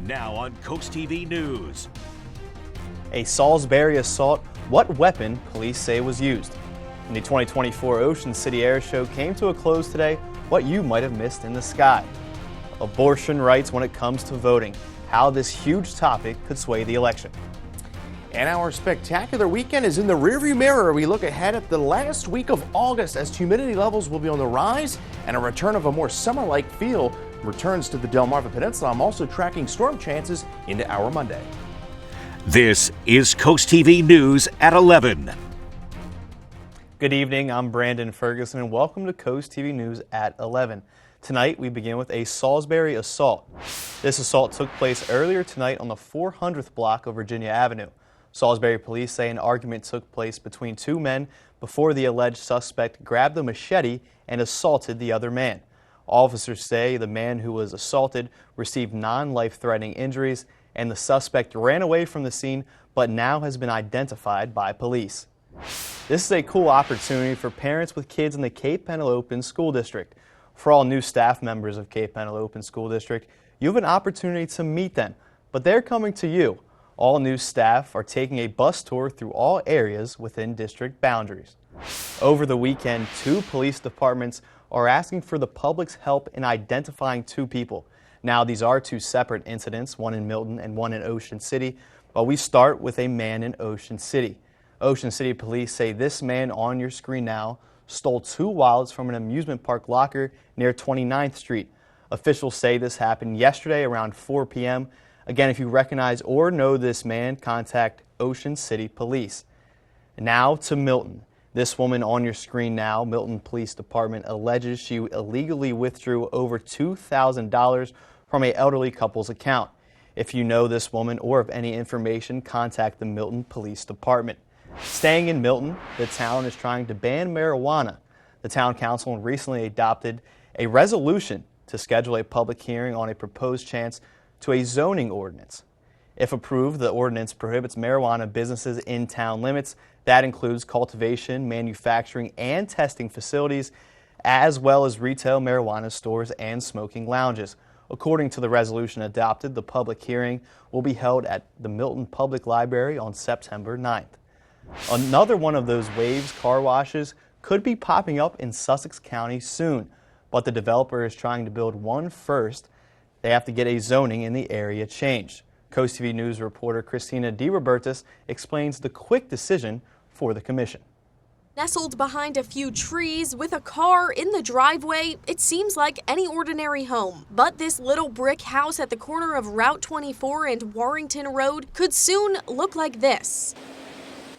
Now on CoastTV News. A Salisbury assault, what weapon police say was used. And the 2024 Ocean City Air Show came to a close today, what you might have missed in the sky. Abortion rights when it comes to voting, how this huge topic could sway the election. And our spectacular weekend is in the rearview mirror. We look ahead at the last week of August as humidity levels will be on the rise and a return of a more summer-like feel returns to the Delmarva Peninsula. I'm also tracking storm chances into our Monday. This is CoastTV News at 11. Good evening, I'm Brandon Ferguson and welcome to CoastTV News at 11. Tonight we begin with a Salisbury assault. This assault took place earlier tonight on the 400th block of Virginia Avenue. Salisbury police say an argument took place between two men before the alleged suspect grabbed a machete and assaulted the other man. Officers say the man who was assaulted received non-life-threatening injuries and the suspect ran away from the scene but now has been identified by police. This is a cool opportunity for parents with kids in the Cape Penelope School District. For all new staff members of Cape Penelope School District, you have an opportunity to meet them, but they're coming to you. All new staff are taking a bus tour through all areas within district boundaries. Over the weekend, two police departments are asking for the public's help in identifying two people. Now, these are two separate incidents, one in Milton and one in Ocean City, but we start with a man in Ocean City. Ocean City police say this man on your screen now stole two wallets from an amusement park locker near 29th Street. Officials say this happened yesterday around 4 p.m. Again, if you recognize or know this man, contact Ocean City Police. Now to Milton. This woman on your screen now, Milton Police Department alleges she illegally withdrew over $2,000 from an elderly couple's account. If you know this woman or have any information, contact the Milton Police Department. Staying in Milton, the town is trying to ban marijuana. The town council recently adopted a resolution to schedule a public hearing on a proposed change to a zoning ordinance. If approved, the ordinance prohibits marijuana businesses in town limits. That includes cultivation, manufacturing, and testing facilities, as well as retail marijuana stores and smoking lounges. According to the resolution adopted, the public hearing will be held at the Milton Public Library on September 9th. Another one of those Waves car washes could be popping up in Sussex County soon, but the developer is trying to build one first. They have to get a zoning in the area changed. CoastTV News reporter Christina DiRobertis explains the quick decision for the commission. Nestled behind a few trees with a car in the driveway, it seems like any ordinary home. But this little brick house at the corner of Route 24 and Warrington Road could soon look like this.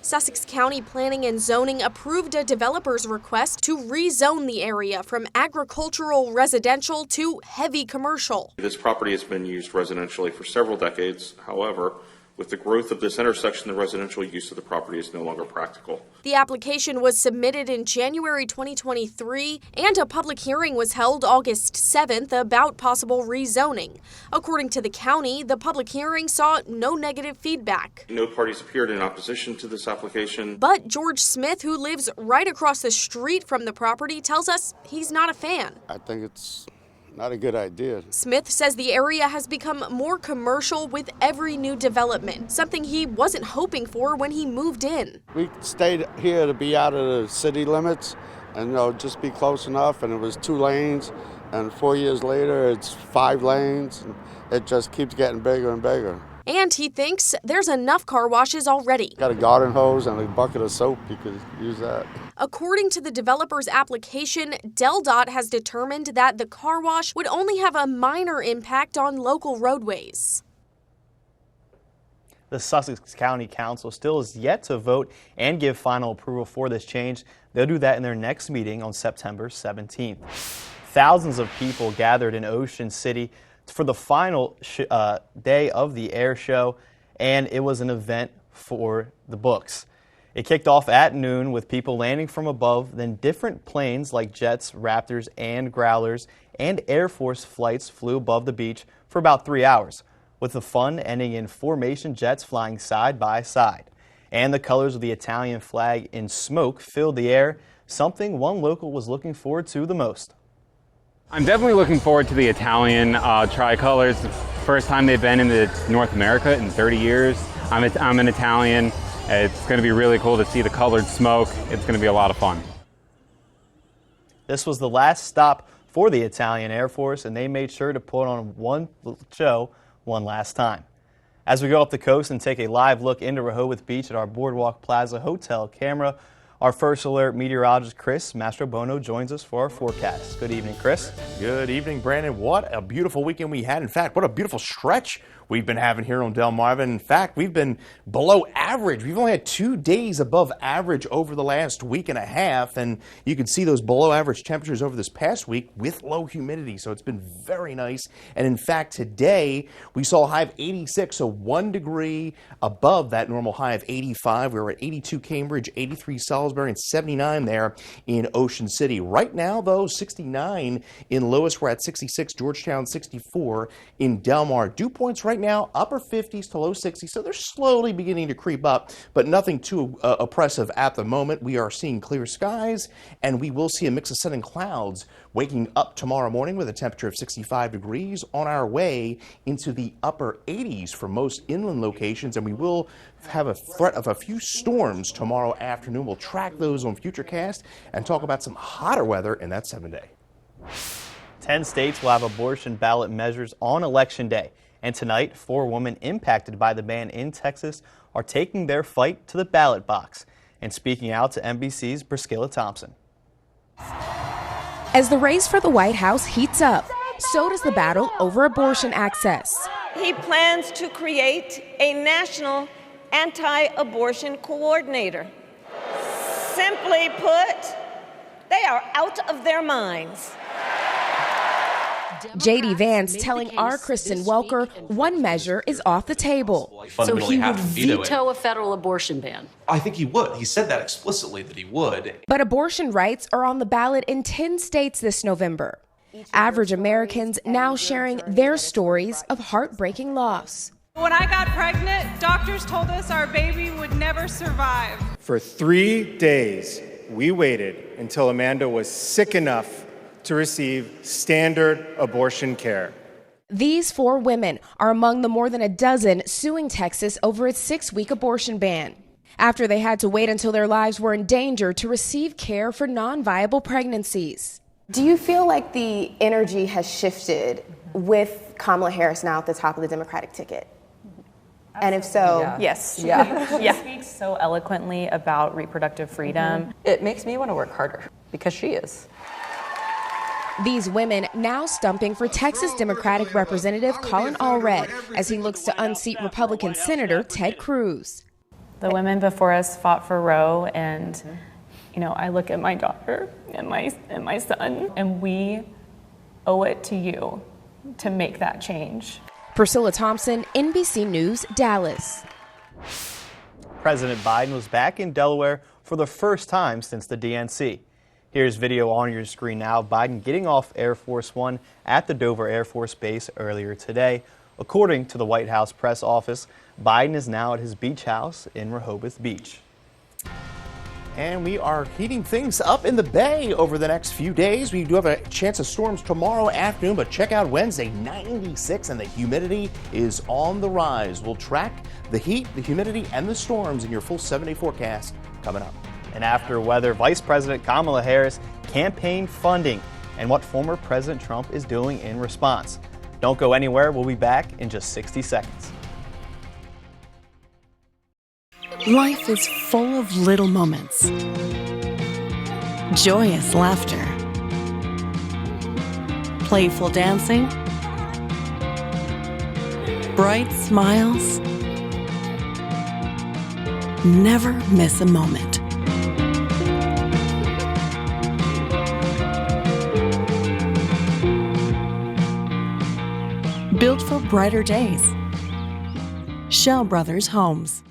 Sussex County Planning and Zoning approved a developer's request to rezone the area from agricultural residential to heavy commercial. This property has been used residentially for several decades. However, with the growth of this intersection, the residential use of the property is no longer practical. The application was submitted in January 2023, and a public hearing was held August 7th about possible rezoning. According to the county, the public hearing saw no negative feedback. No parties appeared in opposition to this application. But George Smith, who lives right across the street from the property, tells us he's not a fan. I think it's not a good idea. Smith says the area has become more commercial with every new development, something he wasn't hoping for when he moved in. We stayed here to be out of the city limits and just be close enough, and it was 2 lanes, and 4 years later it's 5 lanes, and it just keeps getting bigger and bigger. And he thinks there's enough car washes already. Got a garden hose and a bucket of soap, you could use that. According to the developer's application, DelDOT has determined that the car wash would only have a minor impact on local roadways. The Sussex County Council still is yet to vote and give final approval for this change. They'll do that in their next meeting on September 17th. Thousands of people gathered in Ocean City for the final day of the air show, and it was an event for the books. It kicked off at noon with people landing from above, then different planes like jets, Raptors, and Growlers, and Air Force flights flew above the beach for about 3 hours, with the fun ending in formation jets flying side by side. And the colors of the Italian flag in smoke filled the air, something one local was looking forward to the most. I'm definitely looking forward to the Italian tricolors. First time they've been in North America in 30 years. I'm an Italian. It's going to be really cool to see the colored smoke. It's going to be a lot of fun. This was the last stop for the Italian Air Force, and they made sure to put on one show one last time. As we go up the coast and take a live look into Rehoboth Beach at our Boardwalk Plaza Hotel camera, our First Alert meteorologist Chris Mastrobono joins us for our forecast. Good evening, Chris. Good evening, Brandon. What a beautiful weekend we had. In fact, what a beautiful stretch we've been having here on Delmarva. In fact, we've been below average. We've only had 2 days above average over the last week and a half, and you can see those below average temperatures over this past week with low humidity, so it's been very nice. And in fact, today we saw a high of 86, so 1 degree above that normal high of 85. We were at 82 Cambridge, 83 Salisbury, and 79 there in Ocean City. Right now, though, 69 in Lewis. We're at 66, Georgetown 64 in Delmar. Dew points right now, upper 50s to low 60s, so they're slowly beginning to creep up, but nothing too oppressive at the moment. We are seeing clear skies, and we will see a mix of sun and clouds waking up tomorrow morning with a temperature of 65 degrees on our way into the upper 80s for most inland locations, and we will have a threat of a few storms tomorrow afternoon. We'll track those on Futurecast and talk about some hotter weather in that 7-day. 10 states will have abortion ballot measures on Election Day. And tonight, 4 women impacted by the ban in Texas are taking their fight to the ballot box and speaking out to NBC's Priscilla Thompson. As the race for the White House heats up, so does the battle over abortion access. He plans to create a national anti-abortion coordinator. Simply put, they are out of their minds. J.D. Vance telling our Kristen Welker one measure is off the table. So he would veto a federal abortion ban? I think he would. He said that explicitly that he would. But abortion rights are on the ballot in 10 states this November. Average Americans now sharing their stories of heartbreaking loss. When I got pregnant, doctors told us our baby would never survive. For 3 days, we waited until Amanda was sick enough to receive standard abortion care. These 4 women are among the more than a dozen suing Texas over its 6-week abortion ban, after they had to wait until their lives were in danger to receive care for non-viable pregnancies. Do you feel like the energy has shifted with Kamala Harris now at the top of the Democratic ticket? And if so, yes. Yeah. She speaks so eloquently about reproductive freedom. It makes me want to work harder because she is. These women now stumping for Texas Democratic Representative Colin Allred as he looks to unseat Republican Senator Ted Cruz. The women before us fought for Roe, and I look at my daughter and my son, and we owe it to you to make that change. Priscilla Thompson, NBC News, Dallas. President Biden was back in Delaware for the first time since the DNC. Here's video on your screen now of Biden getting off Air Force One at the Dover Air Force Base earlier today. According to the White House press office, Biden is now at his beach house in Rehoboth Beach. And we are heating things up in the Bay over the next few days. We do have a chance of storms tomorrow afternoon, but check out Wednesday, 96, and the humidity is on the rise. We'll track the heat, the humidity, and the storms in your full 7-day forecast coming up. And after weather, Vice President Kamala Harris campaign funding and what former President Trump is doing in response. Don't go anywhere. We'll be back in just 60 seconds. Life is full of little moments. Joyous laughter. Playful dancing. Bright smiles. Never miss a moment. Built for brighter days. Shell Brothers Homes.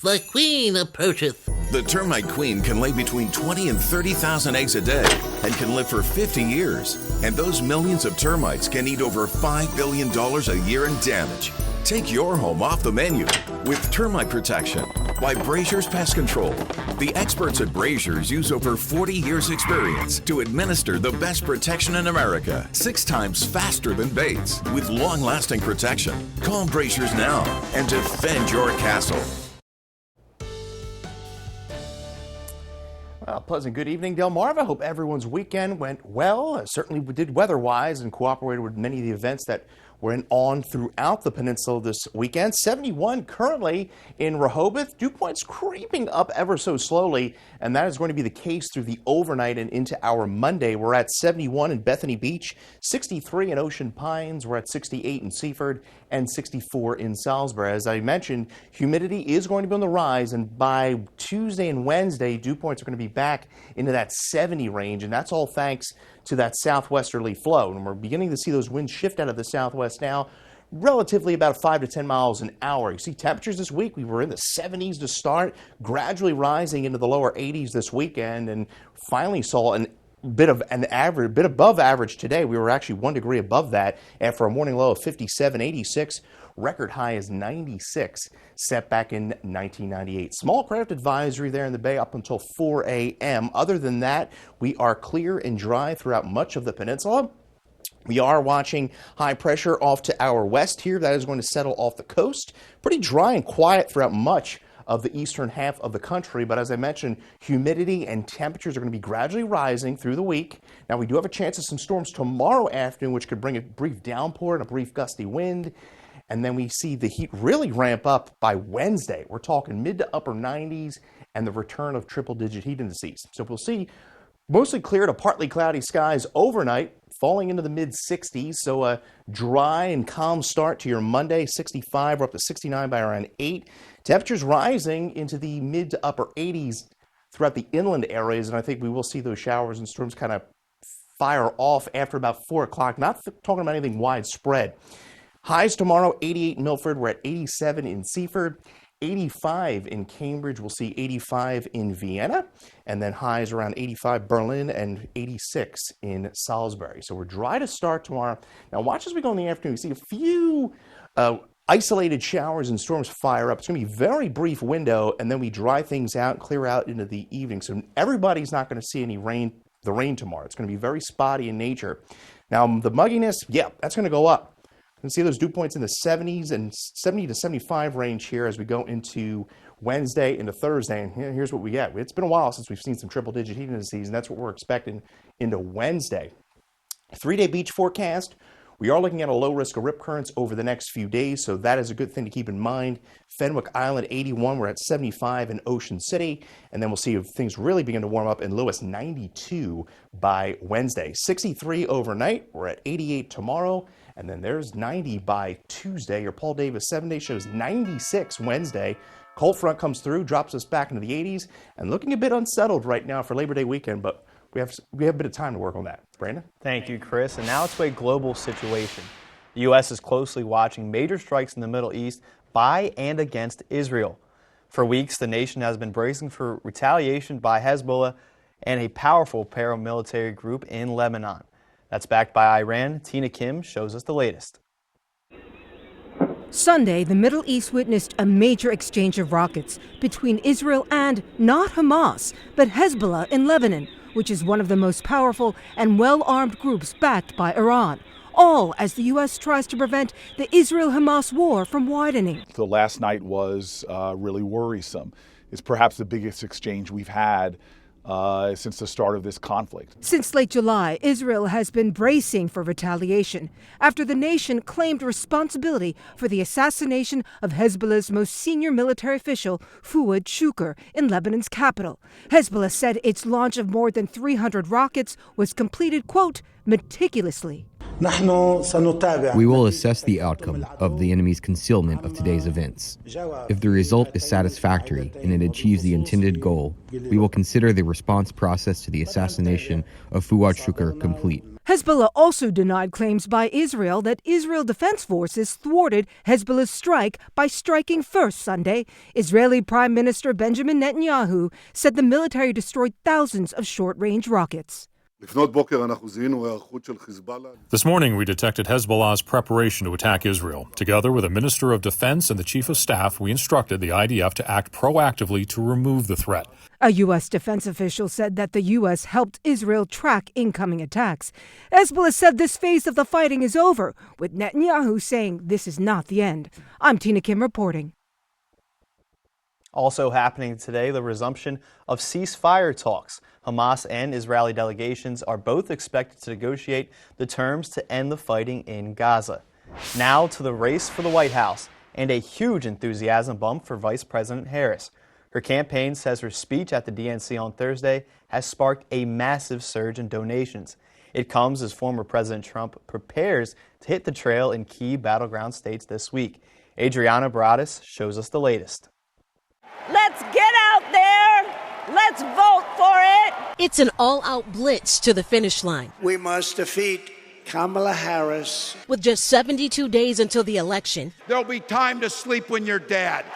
The Queen approacheth. The termite queen can lay between 20 and 30,000 eggs a day and can live for 50 years. And those millions of termites can eat over $5 billion a year in damage. Take your home off the menu with termite protection by Brazier's Pest Control. The experts at Brazier's use over 40 years experience to administer the best protection in America, 6 times faster than Bates, with long-lasting protection. Call Brazier's now and defend your castle. Well, pleasant good evening, Delmarva. Hope everyone's weekend went well. Certainly we did weather-wise and cooperated with many of the events that went on throughout the peninsula this weekend. 71 currently in Rehoboth. Dew points creeping up ever so slowly, and that is going to be the case through the overnight and into our Monday. We're at 71 in Bethany Beach, 63 in Ocean Pines. We're at 68 in Seaford and 64 in Salisbury. As I mentioned, humidity is going to be on the rise, and by Tuesday and Wednesday, dew points are going to be back into that 70 range, and that's all thanks to that southwesterly flow. And we're beginning to see those winds shift out of the southwest now, relatively about 5 to 10 miles an hour. You see temperatures this week, we were in the 70s to start, gradually rising into the lower 80s this weekend, and finally saw a bit above average today. We were actually 1 degree above that after a morning low of 57, 86. Record high is 96, set back in 1998. Small craft advisory there in the bay up until 4 a.m. Other than that, we are clear and dry throughout much of the peninsula. We are watching high pressure off to our west here. That is going to settle off the coast. Pretty dry and quiet throughout much of the eastern half of the country, but as I mentioned, humidity and temperatures are going to be gradually rising through the week. Now, we do have a chance of some storms tomorrow afternoon, which could bring a brief downpour and a brief gusty wind. And then we see the heat really ramp up by Wednesday. We're talking mid to upper 90s and the return of triple-digit heat indices. So we'll see mostly clear to partly cloudy skies overnight, falling into the mid-60s. So a dry and calm start to your Monday, 65. We're up to 69 by around 8. Temperatures rising into the mid to upper 80s throughout the inland areas. And I think we will see those showers and storms kind of fire off after about 4 o'clock. Not talking about anything widespread. Highs tomorrow, 88 in Milford. We're at 87 in Seaford, 85 in Cambridge. We'll see 85 in Vienna, and then highs around 85 Berlin and 86 in Salisbury. So we're dry to start tomorrow. Now watch as we go in the afternoon. We see a few isolated showers and storms fire up. It's going to be a very brief window, and then we dry things out, clear out into the evening. So everybody's not going to see any rain, the rain tomorrow. It's going to be very spotty in nature. Now the mugginess, yeah, that's going to go up. You can see those dew points in the 70s and 70 to 75 range here as we go into Wednesday into Thursday. And here's what we get. It's been a while since we've seen some triple-digit heat indices, and that's what we're expecting into Wednesday. 3-day beach forecast. We are looking at a low risk of rip currents over the next few days, so that is a good thing to keep in mind. Fenwick Island, 81. We're at 75 in Ocean City. And then we'll see if things really begin to warm up in Lewis, 92 by Wednesday. 63 overnight. We're at 88 tomorrow. And then there's 90 by Tuesday. Your Paul Davis 7-day shows 96 Wednesday. Cold front comes through, drops us back into the 80s, and looking a bit unsettled right now for Labor Day weekend, but we have a bit of time to work on that. Brandon? Thank you, Chris. And now it's a global situation. The U.S. is closely watching major strikes in the Middle East by and against Israel. For weeks, the nation has been bracing for retaliation by Hezbollah and a powerful paramilitary group in Lebanon. That's backed by Iran. Tina Kim shows us the latest. Sunday, the Middle East witnessed a major exchange of rockets between Israel and not Hamas, but Hezbollah in Lebanon, which is one of the most powerful and well-armed groups backed by Iran. All as the U.S. tries to prevent the Israel-Hamas war from widening. The last night was really worrisome. It's perhaps the biggest exchange we've had since the start of this conflict. Since late July, Israel has been bracing for retaliation after the nation claimed responsibility for the assassination of Hezbollah's most senior military official, Fouad Shukr, in Lebanon's capital. Hezbollah said its launch of more than 300 rockets was completed, quote, meticulously. We will assess the outcome of the enemy's concealment of today's events. If the result is satisfactory and it achieves the intended goal, we will consider the response process to the assassination of Fuad Shukr complete. Hezbollah also denied claims by Israel that Israel Defense Forces thwarted Hezbollah's strike by striking first Sunday. Israeli Prime Minister Benjamin Netanyahu said the military destroyed thousands of short-range rockets. This morning, we detected Hezbollah's preparation to attack Israel. Together with the Minister of Defense and the Chief of Staff, we instructed the IDF to act proactively to remove the threat. A U.S. defense official said that the U.S. helped Israel track incoming attacks. Hezbollah said this phase of the fighting is over, with Netanyahu saying this is not the end. I'm Tina Kim reporting. Also happening today, the resumption of ceasefire talks. Hamas and Israeli delegations are both expected to negotiate the terms to end the fighting in Gaza. Now to the race for the White House and a huge enthusiasm bump for Vice President Harris. Her campaign says her speech at the DNC on Thursday has sparked a massive surge in donations. It comes as former President Trump prepares to hit the trail in key battleground states this week. Adriana Baradas shows us the latest. Let's get out there. Let's vote for it. It's an all-out blitz to the finish line. We must defeat Kamala Harris. With just 72 days until the election, There'll be time to sleep when you're dead.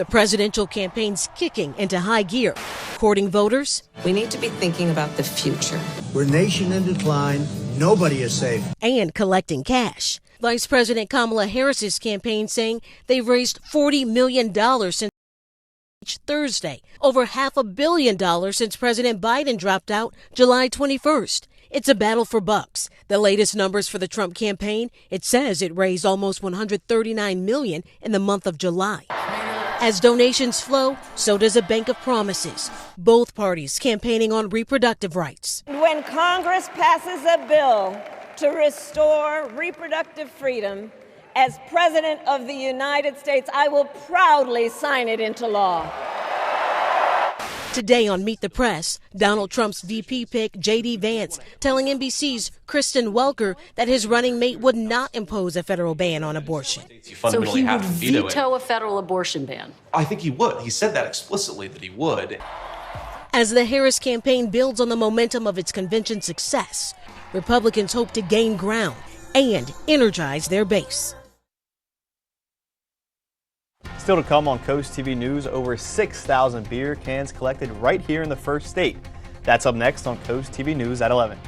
the presidential campaign's kicking into high gear. Courting voters. We need to be thinking about the future. We're a nation in decline. Nobody is safe. And collecting cash. Vice President Kamala Harris's campaign saying they've raised $40 million since Thursday, over $500 million since President Biden dropped out July 21st. It's a battle for bucks. The latest numbers for the Trump campaign, it says it raised almost $139 million in the month of July. As donations flow, so does a bank of promises. Both parties campaigning on reproductive rights. When Congress passes a bill to restore reproductive freedom, as President of the United States, I will proudly sign it into law. Today on Meet the Press, Donald Trump's VP pick, J.D. Vance, telling NBC's Kristen Welker that his running mate would not impose a federal ban on abortion. So he would Veto a federal abortion ban. I think he would. He said that explicitly that he would. As the Harris campaign builds on the momentum of its convention success, Republicans hope to gain ground and energize their base. Still to come on Coast TV News, over 6,000 beer cans collected right here in the first state. That's up next on Coast TV News at 11.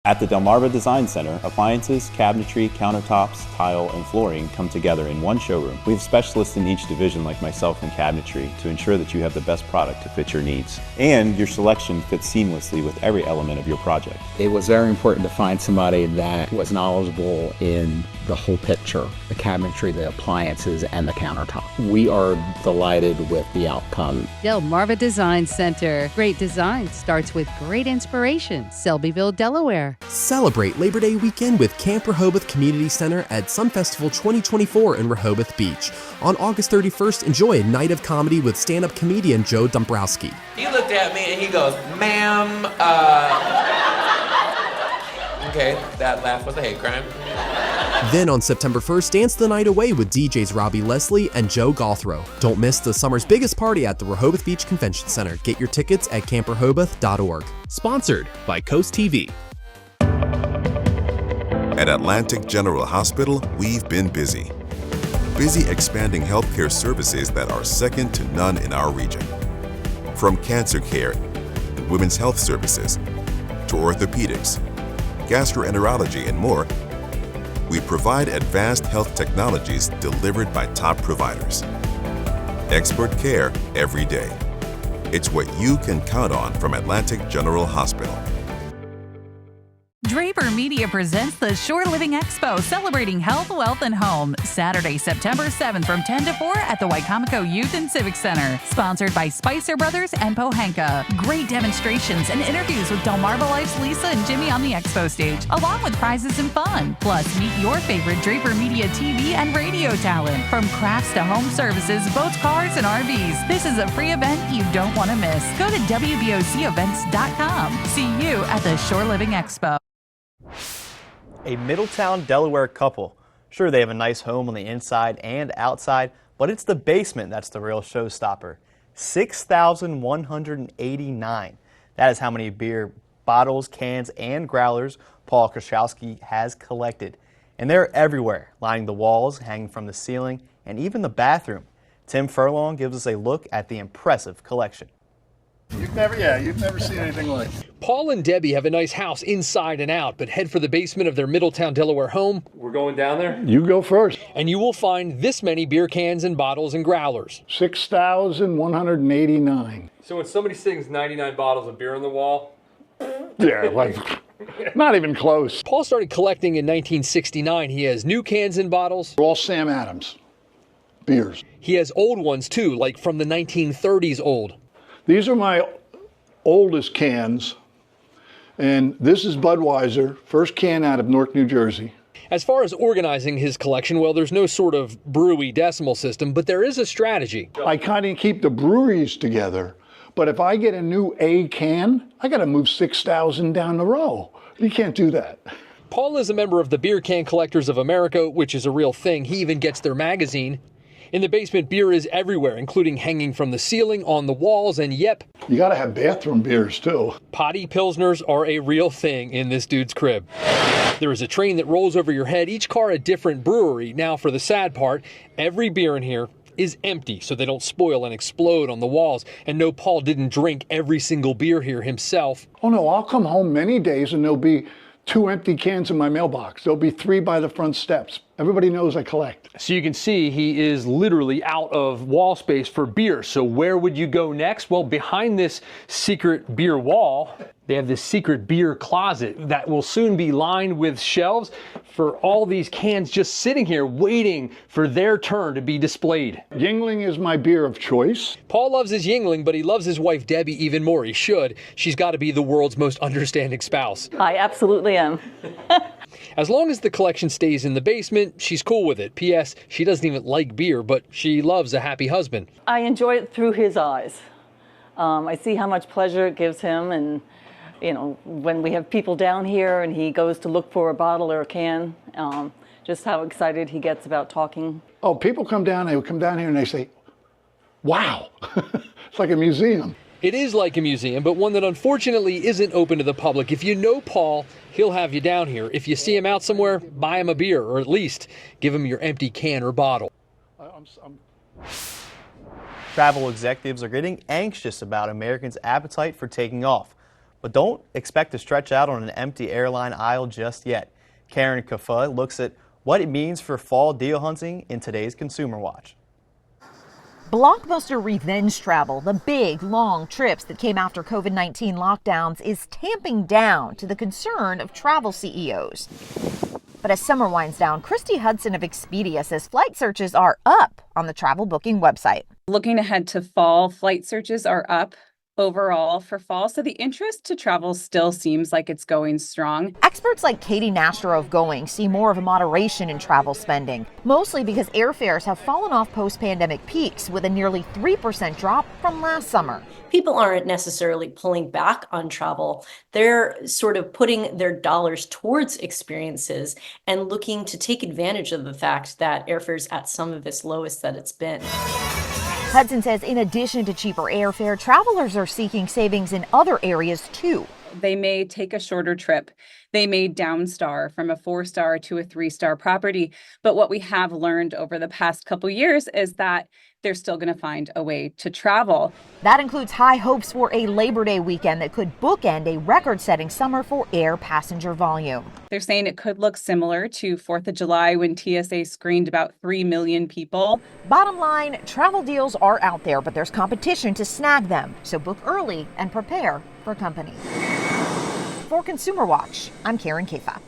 At the Delmarva Design Center, appliances, cabinetry, countertops, tile, and flooring come together in one showroom. We have specialists in each division like myself in cabinetry to ensure that you have the best product to fit your needs. And your selection fits seamlessly with every element of your project. It was very important to find somebody that was knowledgeable in the whole picture, the cabinetry, the appliances, and the countertop. We are delighted with the outcome. Delmarva Design Center. Great design starts with great inspiration. Selbyville, Delaware. Celebrate Labor Day weekend with Camp Rehoboth Community Center at Sun Festival 2024 in Rehoboth Beach. On August 31st, enjoy a night of comedy with stand-up comedian Joe Dombrowski. He looked at me and he goes, ma'am, okay, that laugh was a hate crime. Then on September 1st, dance the night away with DJs Robbie Leslie and Joe Gothrow. Don't miss the summer's biggest party at the Rehoboth Beach Convention Center. Get your tickets at camprehoboth.org. Sponsored by CoastTV. At Atlantic General Hospital, we've been busy. Busy expanding healthcare services that are second to none in our region. From cancer care, women's health services, to orthopedics, gastroenterology, and more, we provide advanced health technologies delivered by top providers. Expert care every day. It's what you can count on from Atlantic General Hospital. Draper Draper Media presents the Shore Living Expo, celebrating health, wealth, and home. Saturday, September 7th from 10 to 4 at the Wicomico Youth and Civic Center. Sponsored by Spicer Brothers and Pohanka. Great demonstrations and interviews with Delmarva Life's Lisa and Jimmy on the expo stage, along with prizes and fun. Plus, meet your favorite Draper Media TV and radio talent. From crafts to home services, boats, cars, and RVs. This is a free event you don't want to miss. Go to WBOCevents.com. See you at the Shore Living Expo. A Middletown, Delaware couple. Sure, they have a nice home on the inside and outside, but it's the basement that's the real showstopper. 6,189. That is how many beer bottles, cans, and growlers Paul Kraszowski has collected. And they're everywhere, lining the walls, hanging from the ceiling, and even the bathroom. Tim Furlong gives us a look at the impressive collection. You've never seen anything like it. Paul and Debbie have a nice house inside and out, but head for the basement of their Middletown, Delaware home. We're going down there? You go first. And you will find this many beer cans and bottles and growlers. 6,189. So when somebody sings 99 bottles of beer on the wall? Yeah, like, not even close. Paul started collecting in 1969. He has new cans and bottles. All Sam Adams beers. He has old ones too, like from the 1930s old. These are my oldest cans, and this is Budweiser, first can out of Newark, New Jersey. As far as organizing his collection, well, there's no sort of brewery decimal system, but there is a strategy. I kind of keep the breweries together, but if I get a new A can, I got to move 6,000 down the row. You can't do that. Paul is a member of the Beer Can Collectors of America, which is a real thing. He even gets their magazine. In the basement, beer is everywhere, including hanging from the ceiling, on the walls, and yep. You gotta have bathroom beers, too. Potty Pilsners are a real thing in this dude's crib. There is a train that rolls over your head, each car a different brewery. Now, for the sad part, every beer in here is empty, so they don't spoil and explode on the walls. And no, Paul didn't drink every single beer here himself. Oh no, I'll come home many days and there'll be 2 empty cans in my mailbox. There'll be 3 by the front steps. Everybody knows I collect. So you can see he is literally out of wall space for beer. So where would you go next? Well, behind this secret beer wall, they have this secret beer closet that will soon be lined with shelves for all these cans just sitting here waiting for their turn to be displayed. Yuengling is my beer of choice. Paul loves his Yuengling, but he loves his wife Debbie even more. He should. She's got to be the world's most understanding spouse. I absolutely am. As long as the collection stays in the basement, she's cool with it. P.S. She doesn't even like beer, but she loves a happy husband. I enjoy it through his eyes. I see how much pleasure it gives him, and you know, when we have people down here and he goes to look for a bottle or a can, just how excited he gets about talking. Oh, people come down, they come down here and they say, wow, it's like a museum. It is like a museum, but one that unfortunately isn't open to the public. If you know Paul, he'll have you down here. If you see him out somewhere, buy him a beer, or at least give him your empty can or bottle. Travel executives are getting anxious about Americans' appetite for taking off. But don't expect to stretch out on an empty airline aisle just yet. Karen Kafa looks at what it means for fall deal hunting in today's Consumer Watch. Blockbuster revenge travel, the big, long trips that came after COVID-19 lockdowns, is tamping down to the concern of travel CEOs. But as summer winds down, Christy Hudson of Expedia says flight searches are up on the travel booking website. Looking ahead to fall, flight searches are up overall for fall, so the interest to travel still seems like it's going strong. Experts like Katie Nastro of Going see more of a moderation in travel spending, mostly because airfares have fallen off post-pandemic peaks with a nearly 3% drop from last summer. People aren't necessarily pulling back on travel. They're sort of putting their dollars towards experiences and looking to take advantage of the fact that airfare's at some of its lowest that it's been. Hudson says in addition to cheaper airfare, travelers are seeking savings in other areas too. They may take a shorter trip. They may downstar from a 4-star to a 3-star property. But what we have learned over the past couple years is that they're still going to find a way to travel. That includes high hopes for a Labor Day weekend that could bookend a record-setting summer for air passenger volume. They're saying it could look similar to 4th of July when TSA screened about 3 million people. Bottom line, travel deals are out there, but there's competition to snag them. So book early and prepare for company. For Consumer Watch, I'm Karen Kafa.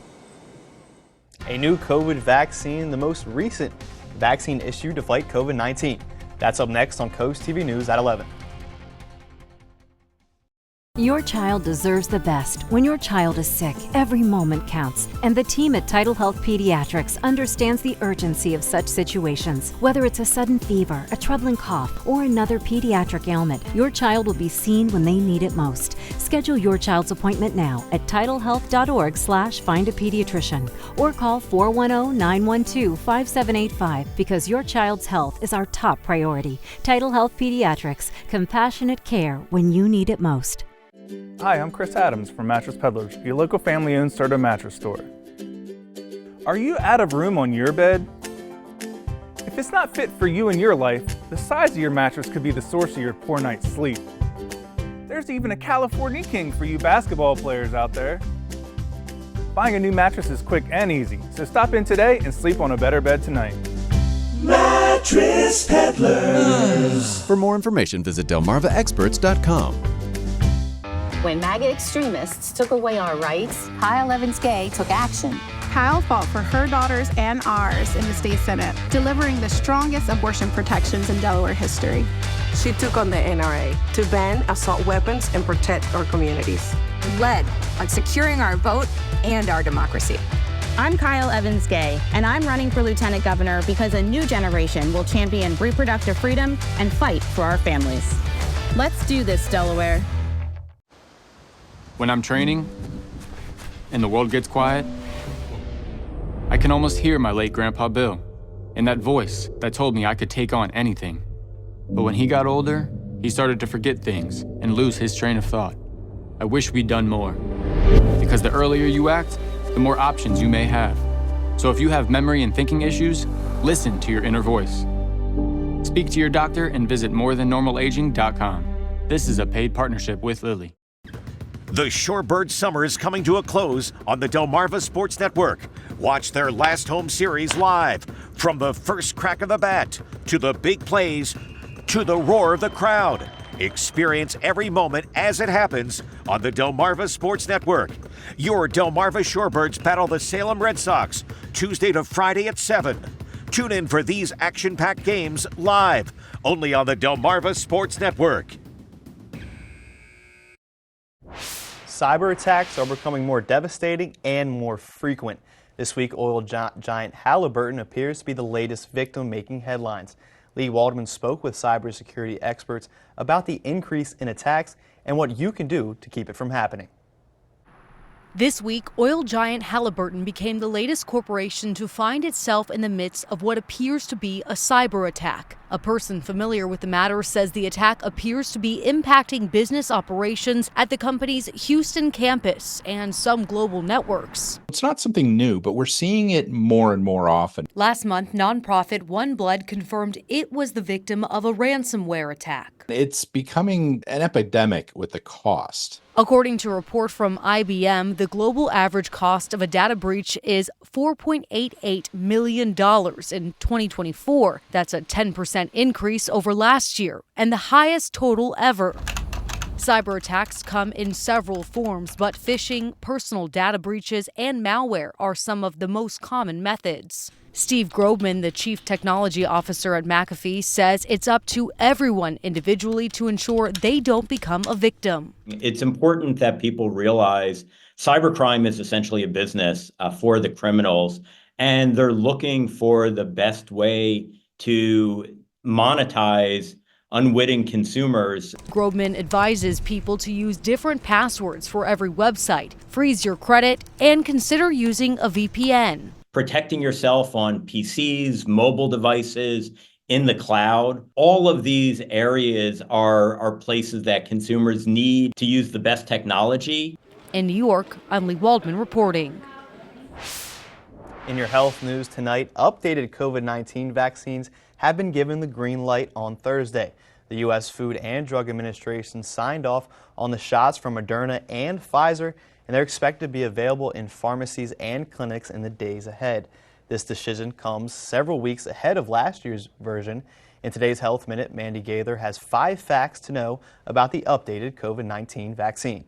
A new COVID vaccine, the most recent vaccine issued to fight COVID-19. That's up next on Coast TV News at 11. Your child deserves the best. When your child is sick, every moment counts. And the team at Tidal Health Pediatrics understands the urgency of such situations. Whether it's a sudden fever, a troubling cough, or another pediatric ailment, your child will be seen when they need it most. Schedule your child's appointment now at tidalhealth.org/findapediatrician or call 410-912-5785 because your child's health is our top priority. Tidal Health Pediatrics, compassionate care when you need it most. Hi, I'm Chris Adams from Mattress Peddlers, your local family-owned Serta mattress store. Are you out of room on your bed? If it's not fit for you and your life, the size of your mattress could be the source of your poor night's sleep. There's even a California King for you basketball players out there. Buying a new mattress is quick and easy, so stop in today and sleep on a better bed tonight. Mattress Peddlers. For more information, visit delmarvaexperts.com. When MAGA extremists took away our rights, Kyle Evans-Gay took action. Kyle fought for her daughters and ours in the state Senate, delivering the strongest abortion protections in Delaware history. She took on the NRA to ban assault weapons and protect our communities. Led on securing our vote and our democracy. I'm Kyle Evans-Gay, and I'm running for lieutenant governor because a new generation will champion reproductive freedom and fight for our families. Let's do this, Delaware. When I'm training and the world gets quiet, I can almost hear my late Grandpa Bill and that voice that told me I could take on anything. But when he got older, he started to forget things and lose his train of thought. I wish we'd done more. Because the earlier you act, the more options you may have. So if you have memory and thinking issues, listen to your inner voice. Speak to your doctor and visit morethannormalaging.com. This is a paid partnership with Lilly. The Shorebird Summer is coming to a close on the Delmarva Sports Network. Watch their last home series live, from the first crack of the bat, to the big plays, to the roar of the crowd. Experience every moment as it happens on the Delmarva Sports Network. Your Delmarva Shorebirds battle the Salem Red Sox, Tuesday to Friday at 7. Tune in for these action-packed games live, only on the Delmarva Sports Network. Cyber attacks are becoming more devastating and more frequent. This week, oil giant Halliburton appears to be the latest victim making headlines. Lee Waldman spoke with cybersecurity experts about the increase in attacks and what you can do to keep it from happening. This week, oil giant Halliburton became the latest corporation to find itself in the midst of what appears to be a cyber attack. A person familiar with the matter says the attack appears to be impacting business operations at the company's Houston campus and some global networks. It's not something new, but we're seeing it more and more often. Last month, nonprofit One Blood confirmed it was the victim of a ransomware attack. It's becoming an epidemic with the cost. According to a report from IBM, the global average cost of a data breach is $4.88 million in 2024. That's a 10% increase over last year and the highest total ever. Cyber attacks come in several forms, but phishing, personal data breaches, and malware are some of the most common methods. Steve Grobman, the chief technology officer at McAfee, says it's up to everyone individually to ensure they don't become a victim. It's important that people realize cybercrime is essentially a business for the criminals, and they're looking for the best way to monetize unwitting consumers. Grobman advises people to use different passwords for every website, freeze your credit, and consider using a VPN. Protecting yourself on PCs, mobile devices, in the cloud. All of these areas are places that consumers need to use the best technology. In New York, I'm Lee Waldman reporting. In your health news tonight, updated COVID-19 vaccines have been given the green light on Thursday. The U.S. Food and Drug Administration signed off on the shots from Moderna and Pfizer, and they're expected to be available in pharmacies and clinics in the days ahead. This decision comes several weeks ahead of last year's version. In today's Health Minute, Mandy Gaither has 5 facts to know about the updated COVID-19 vaccine.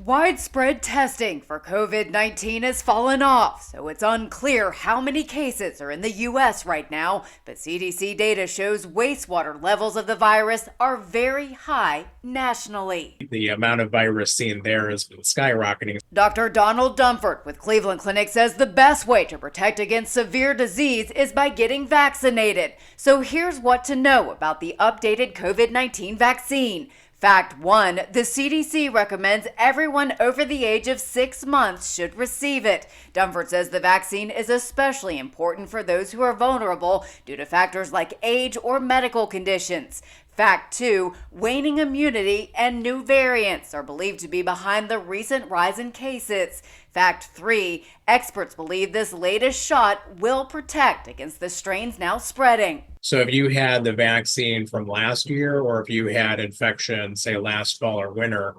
Widespread testing for COVID-19 has fallen off, so it's unclear how many cases are in the U.S. right now, but CDC data shows wastewater levels of the virus are very high nationally. The amount of virus seen there has been skyrocketing. Dr. Donald Dunford with Cleveland Clinic says the best way to protect against severe disease is by getting vaccinated. So here's what to know about the updated COVID-19 vaccine. Fact 1, the CDC recommends everyone over the age of 6 months should receive it. Dunford says the vaccine is especially important for those who are vulnerable due to factors like age or medical conditions. Fact 2, waning immunity and new variants are believed to be behind the recent rise in cases. Fact 3, experts believe this latest shot will protect against the strains now spreading. So if you had the vaccine from last year, or if you had infection, say last fall or winter,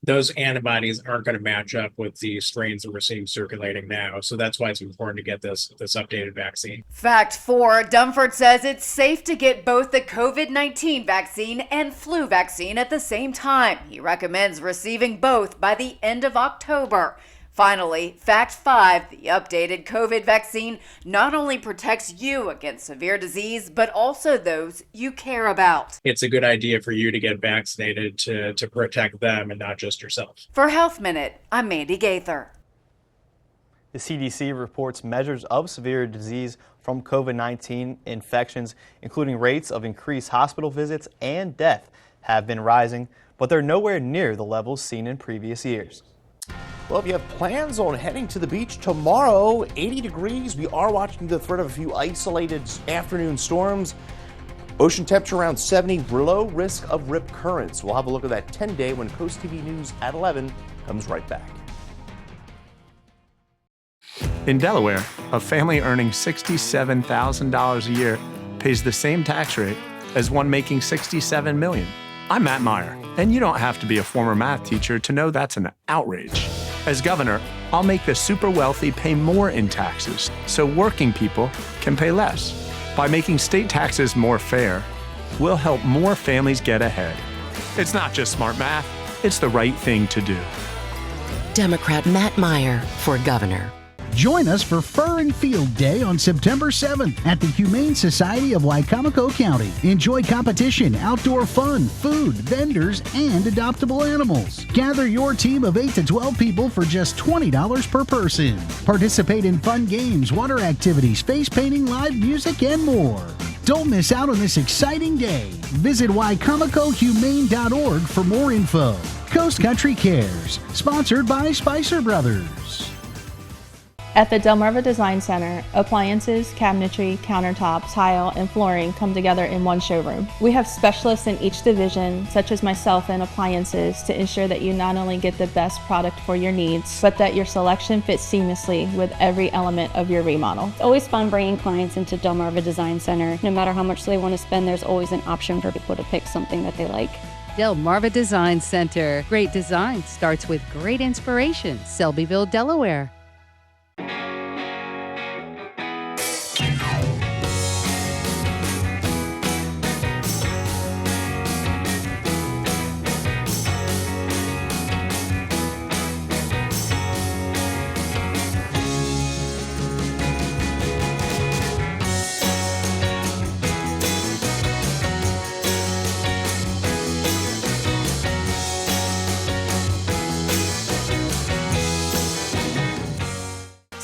those antibodies aren't going to match up with the strains that we're seeing circulating now. So that's why it's important to get this updated vaccine. Fact 4, Dunford says it's safe to get both the COVID-19 vaccine and flu vaccine at the same time. He recommends receiving both by the end of October. Finally, fact 5, the updated COVID vaccine not only protects you against severe disease, but also those you care about. It's a good idea for you to get vaccinated to protect them and not just yourself. For Health Minute, I'm Mandy Gaither. The CDC reports measures of severe disease from COVID-19 infections, including rates of increased hospital visits and death, have been rising, but they're nowhere near the levels seen in previous years. Well, if you have plans on heading to the beach tomorrow, 80 degrees. We are watching the threat of a few isolated afternoon storms. Ocean temperature around 70, low risk of rip currents. We'll have a look at that 10-day when Coast TV News at 11 comes right back. In Delaware, a family earning $67,000 a year pays the same tax rate as one making $67 million. I'm Matt Meyer, and you don't have to be a former math teacher to know that's an outrage. As governor, I'll make the super wealthy pay more in taxes so working people can pay less. By making state taxes more fair, we'll help more families get ahead. It's not just smart math, it's the right thing to do. Democrat Matt Meyer for governor. Join us for Fur and Field Day on September 7th at the Humane Society of Wicomico County. Enjoy competition, outdoor fun, food, vendors, and adoptable animals. Gather your team of 8 to 12 people for just $20 per person. Participate in fun games, water activities, face painting, live music, and more. Don't miss out on this exciting day. Visit wicomicohumane.org for more info. Coast Country Cares, sponsored by Spicer Brothers. At the Delmarva Design Center, appliances, cabinetry, countertops, tile, and flooring come together in one showroom. We have specialists in each division, such as myself in appliances, to ensure that you not only get the best product for your needs, but that your selection fits seamlessly with every element of your remodel. It's always fun bringing clients into Delmarva Design Center. No matter how much they want to spend, there's always an option for people to pick something that they like. Delmarva Design Center. Great design starts with great inspiration. Selbyville, Delaware.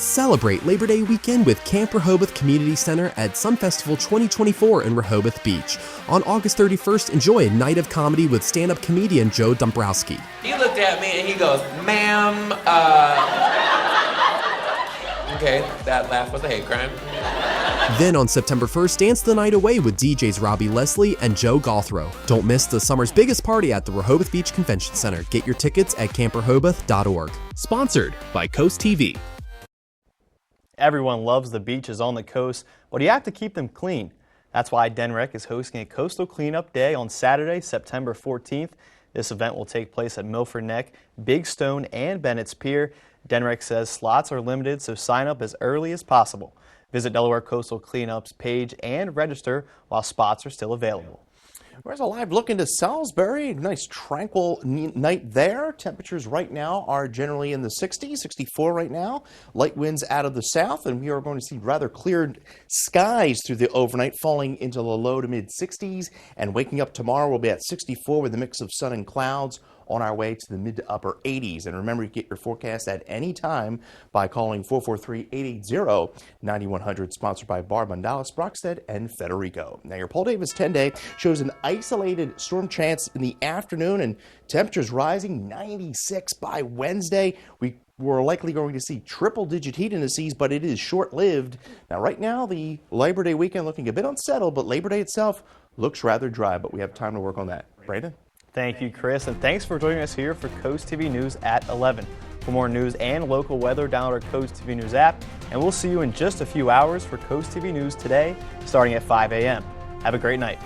Celebrate Labor Day weekend with Camp Rehoboth Community Center at Sun Festival 2024 in Rehoboth Beach. On August 31st, enjoy a night of comedy with stand-up comedian Joe Dombrowski. He looked at me and he goes, ma'am, okay, that laugh was a hate crime. Then on September 1st, dance the night away with DJs Robbie Leslie and Joe Gothrow. Don't miss the summer's biggest party at the Rehoboth Beach Convention Center. Get your tickets at camprehoboth.org. Sponsored by Coast TV. Everyone loves the beaches on the coast, but you have to keep them clean. That's why DenRec is hosting a Coastal Cleanup Day on Saturday, September 14th. This event will take place at Milford Neck, Big Stone, and Bennett's Pier. DenRec says slots are limited, so sign up as early as possible. Visit Delaware Coastal Cleanup's page and register while spots are still available. Where's a live look into Salisbury? Nice tranquil night there. Temperatures right now are generally in the 60s, 64 right now. Light winds out of the south, and we are going to see rather cleared skies through the overnight, falling into the low to mid 60s. And waking up tomorrow, we'll be at 64 with a mix of sun and clouds, on our way to the mid to upper 80s. And remember, you get your forecast at any time by calling 443-880-9100, sponsored by Barb Dallas, Brockstead, and Federico. Now, your Paul Davis 10-day shows an isolated storm chance in the afternoon, and temperatures rising 96 by Wednesday. We're likely going to see triple-digit heat indices, but it is short-lived. Now, right now, the Labor Day weekend looking a bit unsettled, but Labor Day itself looks rather dry, but we have time to work on that. Brandon? Thank you, Chris, and thanks for joining us here for Coast TV News at 11. For more news and local weather, download our Coast TV News app, and we'll see you in just a few hours for Coast TV News today, starting at 5 a.m. Have a great night.